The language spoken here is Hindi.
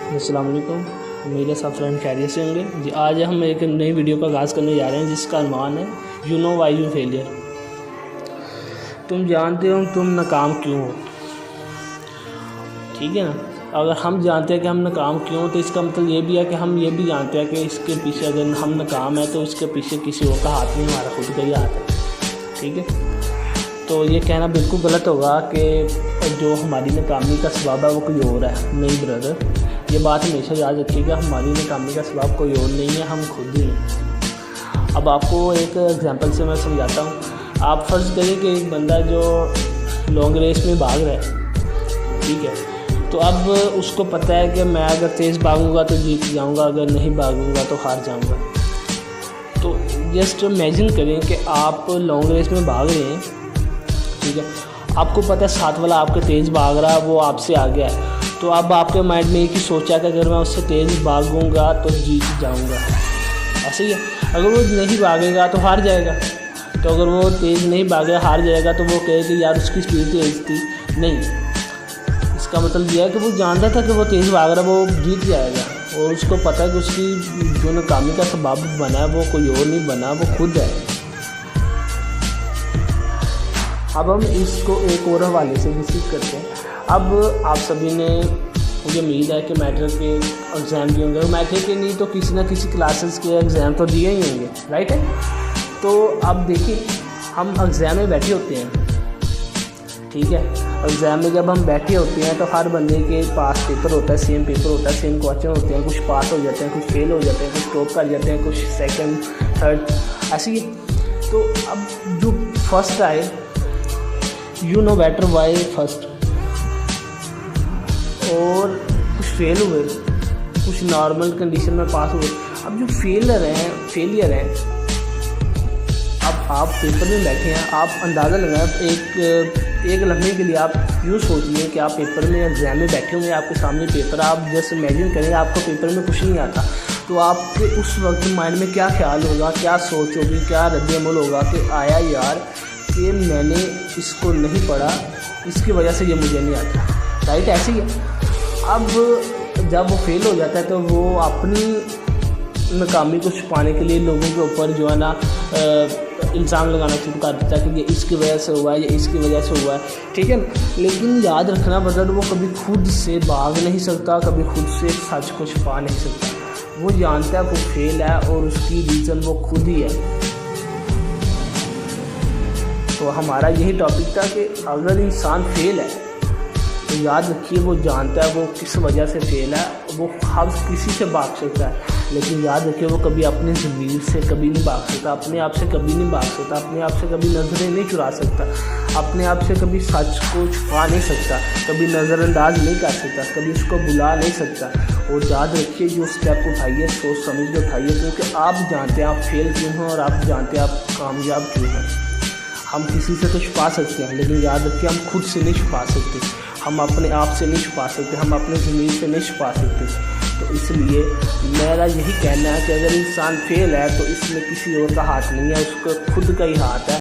अस्सलाम वालेकुम। मेरे सब फ्रेंड खैरियत से होंगे जी। आज हम एक नई वीडियो का आगाज़ करने जा रहे हैं जिसका अनुमान है you know why you failure. तुम जानते हो तुम नाकाम क्यों हो, ठीक है ना। अगर हम जानते हैं कि हम नाकाम क्यों हो तो इसका मतलब ये भी है कि हम ये भी जानते हैं कि इसके पीछे अगर हम नाकाम है तो इसके पीछे किसी और का हाथ नहीं, हमारा खुद का ही हाथ है, ठीक है। तो ये कहना बिल्कुल गलत होगा कि जो हमारी नाकामी का सबब है वो कोई और है। नहीं ब्रदर, ये बात हमेशा याद रखिएगा, हमारी नाकामी का सबब कोई और नहीं है, हम खुद ही हैं। अब आपको एक एग्जांपल से मैं समझाता हूँ। आप फ़र्ज़ करिए कि एक बंदा जो लॉन्ग रेस में भाग रहा है, ठीक है। तो अब उसको पता है कि मैं अगर तेज़ भागूंगा तो जीत जाऊंगा, अगर नहीं भागूंगा तो हार जाऊंगा। तो जस्ट इमेजिन करें कि आप लॉन्ग रेस में भाग रहे हैं, ठीक है। आपको पता है साथ वाला आपके तेज़ भाग रहा है, वो आपसे आ गया है। तो अब आपके माइंड में एक ही सोचा कि अगर मैं उससे तेज़ भागूंगा तो जीत जाऊंगा, ऐसे ही है। अगर वो नहीं भागेगा तो हार जाएगा। तो अगर वो तेज़ नहीं भागेगा हार जाएगा तो वो कहे कि यार उसकी स्पीड तेज़ थी। नहीं, इसका मतलब यह है कि वो जानता था कि वो तेज़ भाग रहा है, वो जीत जाएगा। और उसको पता है कि उसकी जो नाकामी का सबब बना है वो कोई और नहीं बना, वो खुद है। अब हम इसको एक और हवाले से विजिट करते हैं। अब आप सभी ने, मुझे उम्मीद है कि मैट्रिक के एग्ज़ाम दिए होंगे, मैट्रिक के नहीं तो किसी न किसी क्लासेस के एग्ज़ाम तो दिए ही होंगे, राइट है। तो अब देखिए, हम एग्ज़ाम में बैठे होते हैं, ठीक है। एग्ज़ाम में जब हम बैठे होते हैं तो हर बंदे के पास पेपर होता है, सेम पेपर होता है, सेम क्वेश्चन होते हैं। कुछ पास हो जाते हैं, कुछ फेल हो जाते हैं, कुछ टॉप कर जाते हैं, कुछ सेकंड थर्ड, ऐसे ही। तो अब जो फर्स्ट आए, you know better why first, और कुछ फेल हुए, कुछ नॉर्मल कंडीशन में पास हुए। अब जो फेलियर हैं, अब आप पेपर में बैठे हैं, आप अंदाज़ा लगाएं, एक लम्हे के लिए आप यूँ सोचिए कि आप पेपर में एग्ज़ाम में बैठे हुए हैं, आपके सामने पेपर, आप जस्ट इमेजिन करें आपको पेपर में कुछ नहीं आता। तो आपके उस वक्त माइंड में क्या ख्याल होगा, क्या सोच होगी, क्या रद्द-ए-अमल होगा कि आया यार कि मैंने इसको नहीं पढ़ा, इसकी वजह से ये मुझे नहीं आता, राइट। ऐसे ही है। अब जब वो फेल हो जाता है तो वो अपनी नाकामी को छुपाने के लिए लोगों के ऊपर जो है ना इल्ज़ाम लगाना शुरू कर देता है कि ये इसकी वजह से हुआ है, ये इसकी वजह से हुआ है, ठीक है। लेकिन याद रखना बदल, वो कभी खुद से भाग नहीं सकता, कभी खुद से सच को छुपा नहीं सकता। वो जानता है वो फेल है और उसकी रीज़न वो खुद ही है। तो हमारा यही टॉपिक था कि अगर इंसान फेल है तो याद रखिए वो जानता है वो किस वजह से फेल है। वो हर किसी से भाग सकता है, लेकिन याद रखिए वो कभी अपनी ज़मीर से कभी नहीं भाग सकता, अपने आप से कभी नहीं भाग सकता, अपने आप से कभी नज़रें नहीं चुरा सकता, अपने आप से कभी सच को छुपा नहीं सकता, कभी नज़रअंदाज नहीं कर सकता, कभी उसको बुला नहीं सकता। और याद रखिए जो स्टेप उठाइए सोच समझ के उठाइए, क्योंकि आप जानते हैं आप फेल क्यों हैं और आप जानते हैं आप कामयाब क्यों हैं। हम किसी से तो छुपा सकते हैं, लेकिन याद रखिए हम खुद से नहीं छुपा सकते, हम अपने आप से नहीं छुपा सकते, हम अपने ज़मीर से नहीं छुपा सकते। तो इसलिए मेरा यही कहना है कि अगर इंसान फेल है तो इसमें किसी और का हाथ नहीं है, उसका खुद का ही हाथ है।